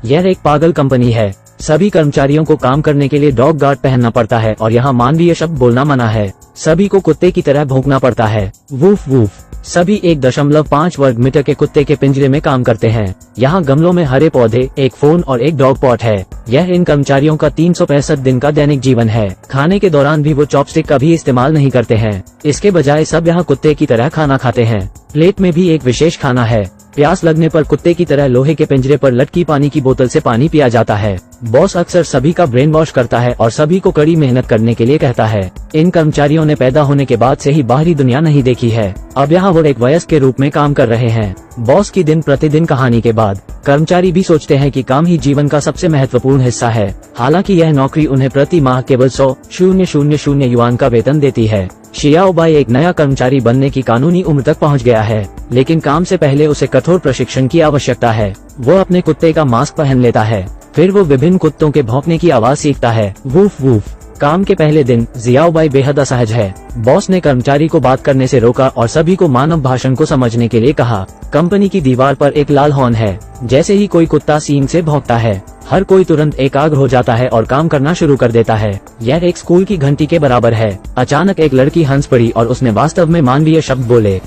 यह एक पागल कंपनी है। सभी कर्मचारियों को काम करने के लिए डॉग गार्ड पहनना पड़ता है और यहाँ मानवीय शब्द बोलना मना है। सभी को कुत्ते की तरह भौंकना पड़ता है। Woof woof. सभी 1.5 वर्ग मीटर के कुत्ते के पिंजरे में काम करते हैं। यहाँ गमलों में हरे पौधे, एक फोन और एक डॉग पॉट है। यह इन कर्मचारियों का 365 दिन का दैनिक जीवन है। खाने के दौरान भी वो चॉपस्टिक का भी इस्तेमाल नहीं करते हैं। इसके बजाय सब यहाँ कुत्ते की तरह खाना खाते हैं। प्लेट में भी एक विशेष खाना है। प्यास लगने पर कुत्ते की तरह लोहे के पिंजरे पर लटकी पानी की बोतल से पानी पिया जाता है। बॉस अक्सर सभी का ब्रेन वॉश करता है और सभी को कड़ी मेहनत करने के लिए कहता है। इन कर्मचारियों ने पैदा होने के बाद से ही बाहरी दुनिया नहीं देखी है। अब यहाँ वो एक वयस्क के रूप में काम कर रहे हैं। बॉस की दिन प्रतिदिन कहानी के बाद कर्मचारी भी सोचते हैं कि काम ही जीवन का सबसे महत्वपूर्ण हिस्सा है। हालांकि यह नौकरी उन्हें प्रति माह केवल 100,000 युआन का वेतन देती है। शियाओबाई एक नया कर्मचारी बनने की कानूनी उम्र तक पहुंच गया है, लेकिन काम से पहले उसे कठोर प्रशिक्षण की आवश्यकता है। वो अपने कुत्ते का मास्क पहन लेता है, फिर वो विभिन्न कुत्तों के भौंकने की आवाज सीखता है। Woof woof. काम के पहले दिन जियाओबाई बेहद असहज है। बॉस ने कर्मचारी को बात करने से रोका और सभी को मानव भाषण को समझने के लिए कहा। कंपनी की दीवार पर एक लाल हॉर्न है। जैसे ही कोई कुत्ता सींग से भौंकता है, हर कोई तुरंत एकाग्र हो जाता है और काम करना शुरू कर देता है। यह एक स्कूल की घंटी के बराबर है। अचानक एक लड़की हंस पड़ी और उसने वास्तव में मानवीय शब्द बोले।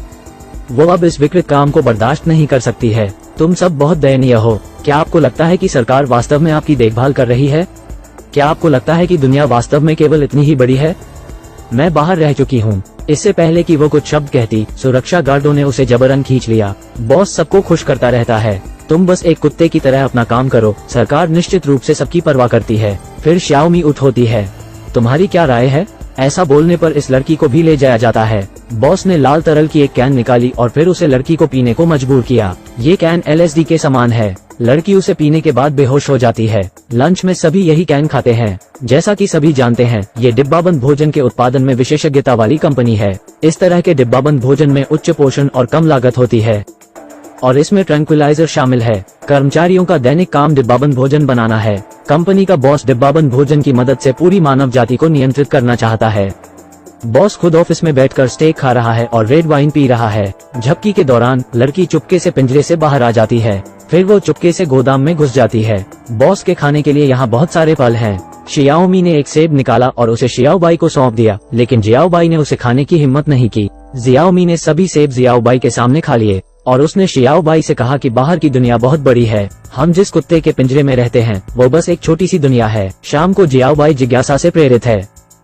वो अब इस विकृत काम को बर्दाश्त नहीं कर सकती है। तुम सब बहुत दयनीय हो। क्या आपको लगता है कि सरकार वास्तव में आपकी देखभाल कर रही है? क्या आपको लगता है कि दुनिया वास्तव में केवल इतनी ही बड़ी है? मैं बाहर रह चुकी हूँ। इससे पहले कि वो कुछ शब्द कहती, सुरक्षा गार्डों ने उसे जबरन खींच लिया। बॉस सबको खुश करता रहता है। तुम बस एक कुत्ते की तरह अपना काम करो। सरकार निश्चित रूप से सबकी परवाह करती है। फिर श्याओमी उठ होती है। तुम्हारी क्या राय है? ऐसा बोलने पर इस लड़की को भी ले जाया जाता है। बॉस ने लाल तरल की एक कैन निकाली और फिर उसे लड़की को पीने को मजबूर किया। ये कैन LSD के समान है। लड़की उसे पीने के बाद बेहोश हो जाती है। लंच में सभी यही कैन खाते हैं। जैसा कि सभी जानते हैं, ये डिब्बाबंद भोजन के उत्पादन में विशेषज्ञता वाली कंपनी है। इस तरह के डिब्बाबंद भोजन में उच्च पोषण और कम लागत होती है और इसमें ट्रैंक्विलाइजर शामिल है। कर्मचारियों का दैनिक काम डिब्बाबंद भोजन बनाना है। कंपनी का बॉस डिब्बाबंद भोजन की मदद से पूरी मानव जाति को नियंत्रित करना चाहता है। बॉस खुद ऑफिस में बैठकर स्टेक खा रहा है और रेड वाइन पी रहा है। झपकी के दौरान लड़की चुपके से पिंजरे से बाहर आ जाती है। फिर वो चुपके से गोदाम में घुस जाती है। बॉस के खाने के लिए यहाँ बहुत सारे फल हैं। शियाओमी ने एक सेब निकाला और उसे जियाओबाई को सौंप दिया, लेकिन जियाओबाई ने उसे खाने की हिम्मत नहीं की। जियाओमी ने सभी सेब जियाओबाई के सामने खा लिए और उसने जियाओबाई से कहा कि बाहर की दुनिया बहुत बड़ी है। हम जिस कुत्ते के पिंजरे में रहते हैं वो बस एक छोटी सी दुनिया है। शाम को जियाओबाई जिज्ञासा से प्रेरित है।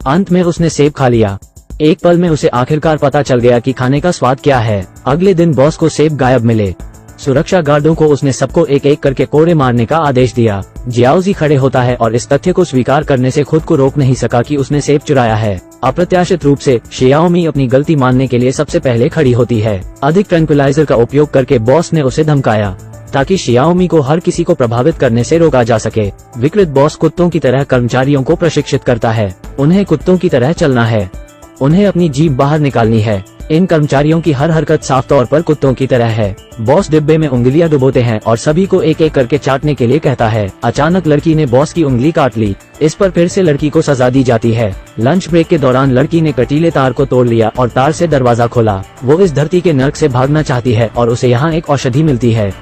अंत में उसने सेब खा लिया। एक पल में उसे आखिरकार पता चल गया कि खाने का स्वाद क्या है। अगले दिन बॉस को सेब गायब मिले। सुरक्षा गार्डों को उसने सबको एक एक करके कोड़े मारने का आदेश दिया। जियाओजी खड़े होता है और इस तथ्य को स्वीकार करने से खुद को रोक नहीं सका कि उसने सेब चुराया है। अप्रत्याशित रूप से शियाओमी अपनी गलती मानने के लिए सबसे पहले खड़ी होती है। अधिक ट्रैंक्विलाइजर का उपयोग करके बॉस ने उसे धमकाया ताकि शियाओमी को हर किसी को प्रभावित करने से रोका जा सके। विकृत बॉस कुत्तों की तरह कर्मचारियों को प्रशिक्षित करता है। उन्हें कुत्तों की तरह चलना है। उन्हें अपनी जीभ बाहर निकालनी है। इन कर्मचारियों की हर हरकत साफ तौर पर कुत्तों की तरह है। बॉस डिब्बे में उंगलियां डुबोते हैं और सभी को एक एक करके चाटने के लिए कहता है। अचानक लड़की ने बॉस की उंगली काट ली। इस पर फिर से लड़की को सजा दी जाती है। लंच ब्रेक के दौरान लड़की ने कटीले तार को तोड़ लिया और तार से दरवाजा खोला। वो इस धरती के नर्क से भागना चाहती है और उसे यहाँ एक औषधि मिलती है।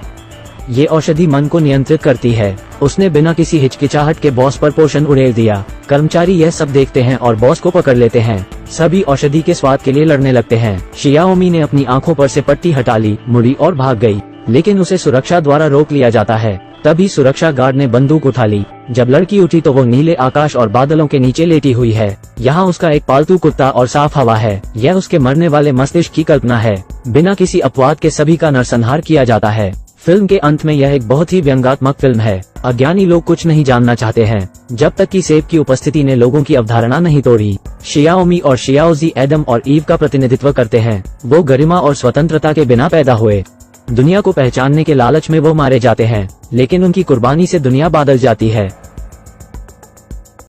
ये औषधि मन को नियंत्रित करती है। उसने बिना किसी हिचकिचाहट के बॉस पर पोषण उड़ेल दिया। कर्मचारी यह सब देखते हैं और बॉस को पकड़ लेते हैं। सभी औषधि के स्वाद के लिए लड़ने लगते हैं। शियाओमी ने अपनी आंखों पर से पट्टी हटा ली, मुड़ी और भाग गई, लेकिन उसे सुरक्षा द्वारा रोक लिया जाता है। तभी सुरक्षा गार्ड ने बंदूक उठा ली। जब लड़की उठी तो वो नीले आकाश और बादलों के नीचे लेटी हुई है। यहाँ उसका एक पालतू कुत्ता और साफ हवा है। यह उसके मरने वाले मस्तिष्क की कल्पना है। बिना किसी अपवाद के सभी का नरसंहार किया जाता है। फिल्म के अंत में यह एक बहुत ही व्यंग्यात्मक फिल्म है। अज्ञानी लोग कुछ नहीं जानना चाहते हैं जब तक कि सेब की उपस्थिति ने लोगों की अवधारणा नहीं तोड़ी। शियाओमी और शियाओजी एडम और ईव का प्रतिनिधित्व करते हैं। वो गरिमा और स्वतंत्रता के बिना पैदा हुए। दुनिया को पहचानने के लालच में वो मारे जाते हैं, लेकिन उनकी कुर्बानी से दुनिया बदल जाती है।